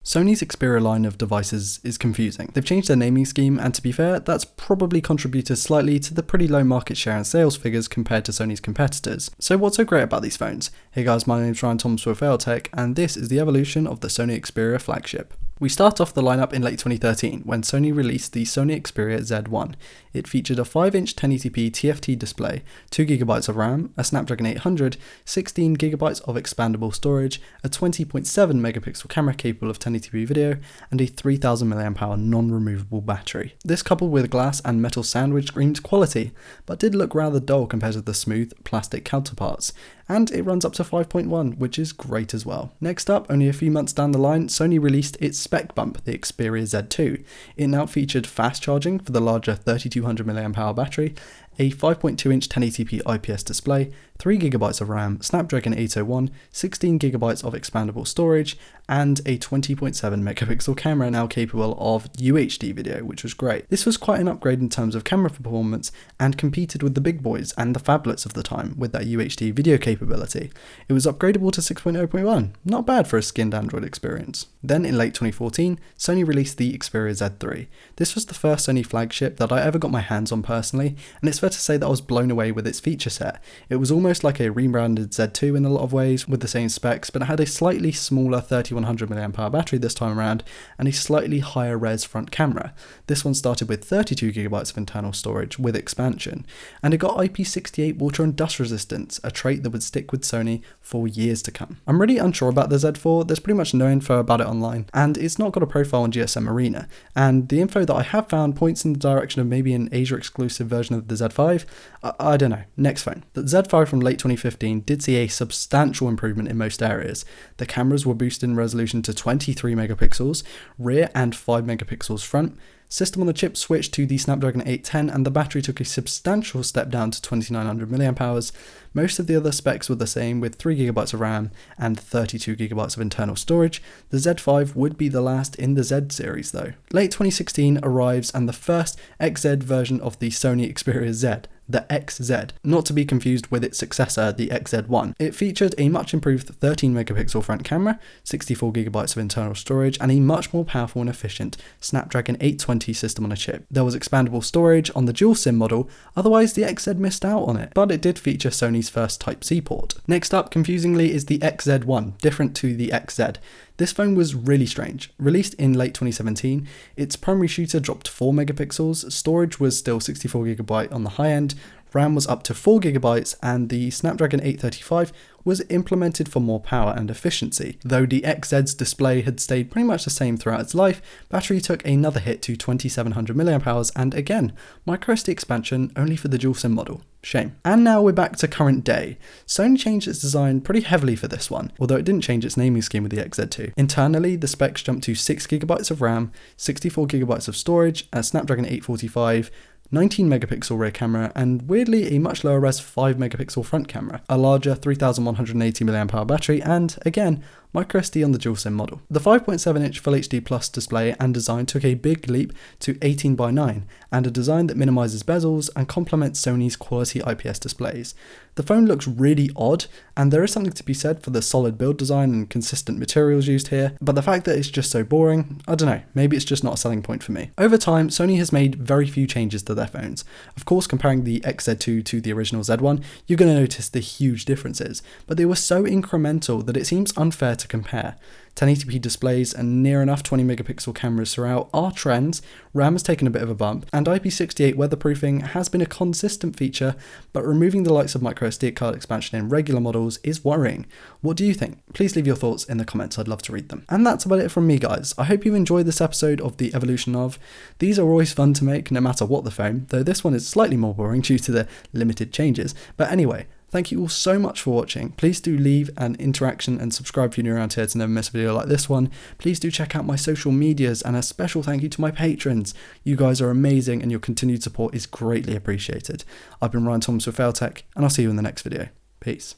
Sony's Xperia line of devices is confusing. They've changed their naming scheme, and to be fair, that's probably contributed slightly to the pretty low market share and sales figures compared to Sony's competitors. So what's so great about these phones? Hey guys, my name's Ryan Thomas with Failtech, and this is the evolution of the Sony Xperia Flagship. We start off the lineup in late 2013 when Sony released the Sony Xperia Z1. It featured a 5-inch 1080p TFT display, 2GB of RAM, a Snapdragon 800, 16GB of expandable storage, a 20.7 megapixel camera capable of 1080p video, and a 3000 mAh non-removable battery. This coupled with glass and metal sandwich screamed quality, but did look rather dull compared to the smooth plastic counterparts. And it runs up to 5.1, which is great as well. Next up, only a few months down the line, Sony released its spec bump, the Xperia Z2. It now featured fast charging for the larger 3200 mAh battery, a 5.2-inch 1080p IPS display, 3GB of RAM, Snapdragon 801, 16GB of expandable storage, and a 20.7 megapixel camera now capable of UHD video, which was great. This was quite an upgrade in terms of camera performance and competed with the big boys and the phablets of the time with that UHD video capability. It was upgradable to 6.0.1, not bad for a skinned Android experience. Then in late 2014, Sony released the Xperia Z3. This was the first Sony flagship that I ever got my hands on personally, and it's fair to say that I was blown away with its feature set. It was almost like a rebranded Z2 in a lot of ways with the same specs, but it had a slightly smaller 3100 mAh battery this time around and a slightly higher res front camera. This one started with 32GB of internal storage with expansion, and it got IP68 water and dust resistance, a trait that would stick with Sony for years to come. I'm really unsure about the Z4, there's pretty much no info about it online, and it's not got a profile on GSM Arena, and the info that I have found points in the direction of maybe an Asia exclusive version of the Z5. I don't know. Next phone. The Z5 from late 2015 did see a substantial improvement in most areas. The cameras were boosted in resolution to 23 megapixels, rear and 5 megapixels front. System on the chip switched to the Snapdragon 810 and the battery took a substantial step down to 2900 mAh. Most of the other specs were the same with 3GB of RAM and 32GB of internal storage. The Z5 would be the last in the Z series though. Late 2016 arrives and the first XZ version of the Sony Xperia Z, the XZ, not to be confused with its successor, the XZ1. It featured a much improved 13 megapixel front camera, 64GB of internal storage, and a much more powerful and efficient Snapdragon 820 system on a chip. There was expandable storage on the dual SIM model, otherwise the XZ missed out on it, but it did feature Sony's first Type-C port. Next up, confusingly, is the XZ1, different to the XZ. This phone was really strange. Released in late 2017, its primary shooter dropped 4 megapixels, storage was still 64GB on the high end, RAM was up to 4GB, and the Snapdragon 835 was implemented for more power and efficiency. Though the XZ's display had stayed pretty much the same throughout its life, battery took another hit to 2700 mAh, and again, microSD expansion only for the dual SIM model. Shame. And now we're back to current day. Sony changed its design pretty heavily for this one, although it didn't change its naming scheme with the XZ2. Internally, the specs jumped to 6GB of RAM, 64GB of storage, a Snapdragon 845, 19 megapixel rear camera, and weirdly a much lower res 5 megapixel front camera, a larger 3180 mAh battery, and again, microSD on the dual SIM model. The 5.7-inch Full HD Plus display and design took a big leap to 18:9, and a design that minimises bezels and complements Sony's quality IPS displays. The phone looks really odd, and there is something to be said for the solid build design and consistent materials used here, but the fact that it's just so boring, I don't know, maybe it's just not a selling point for me. Over time, Sony has made very few changes to their phones. Of course, comparing the XZ2 to the original Z1, you're going to notice the huge differences, but they were so incremental that it seems unfair to compare. 1080p displays and near enough 20 megapixel cameras throughout are trends, RAM has taken a bit of a bump, and IP68 weatherproofing has been a consistent feature, but removing the likes of microSD card expansion in regular models is worrying. What do you think? Please leave your thoughts in the comments, I'd love to read them. And that's about it from me guys. I hope you enjoyed this episode of the evolution of. These are always fun to make no matter what the phone, though this one is slightly more boring due to the limited changes. But anyway, thank you all so much for watching. Please do leave an interaction and subscribe if you're new around here to never miss a video like this one. Please do check out my social medias, and a special thank you to my patrons. You guys are amazing and your continued support is greatly appreciated. I've been Ryan Thomas with Failtech, and I'll see you in the next video. Peace.